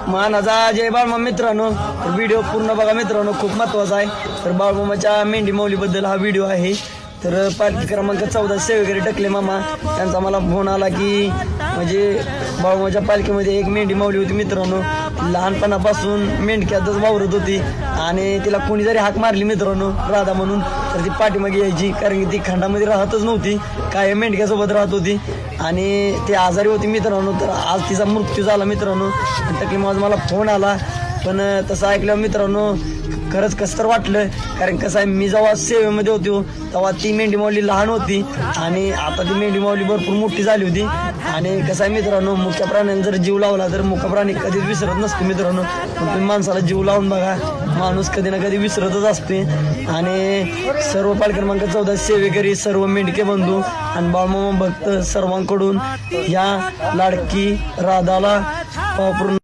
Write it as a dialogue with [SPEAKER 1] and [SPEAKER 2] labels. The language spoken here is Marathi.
[SPEAKER 1] मानाचा जय बाळमा मित्रांनो, व्हिडिओ पूर्ण बघा मित्रांनो, खूप महत्वाचा आहे. तर बाळमामाच्या मेंढी माऊलीबद्दल हा व्हिडिओ आहे. तर पालखी क्रमांक 14 सेवेकरी टकले मामा त्यांचा मला फोन आला की म्हणजे बाळमामाच्या पालखीमध्ये एक मेंढी माऊली होती मित्रांनो. लहानपणापासून मेंढक्यातच वावरत होती आणि तिला कोणी जरी हाक मारली मित्रांनो राधा म्हणून तर ती पाठीमागे यायची, कारण की ती खंडामध्ये राहतच नव्हती, काय मेंढक्यासोबत राहत होती आणि ती आजारी होती मित्रांनो. तर आज तिचा मृत्यू झाला मित्रांनो. टकले मामा मला फोन आला, पण तसं ऐकलं मित्रांनो खरंच कसं तर वाटलं, कारण कसं आहे मी जेव्हा सेवेमध्ये होतो तेव्हा ती मेंढी माऊली लहान होती आणि आता ती मेंढी माऊली भरपूर मोठी झाली होती. आणि कसं आहे मित्रांनो, मुख्य प्राण्याला जर जीव लावला तर मुख्य प्राणी कधीच विसरत नसतो मित्रांनो. पण तुम्ही माणसाला जीव लावून बघा, माणूस कधी ना कधी विसरतच असते. आणि सर्व पालखी क्रमांक 14 सेवेकरी, सर्व मेंढके बंधू आणि बाळमामा भक्त सर्वांकडून या लाडकी राधाला पूर्ण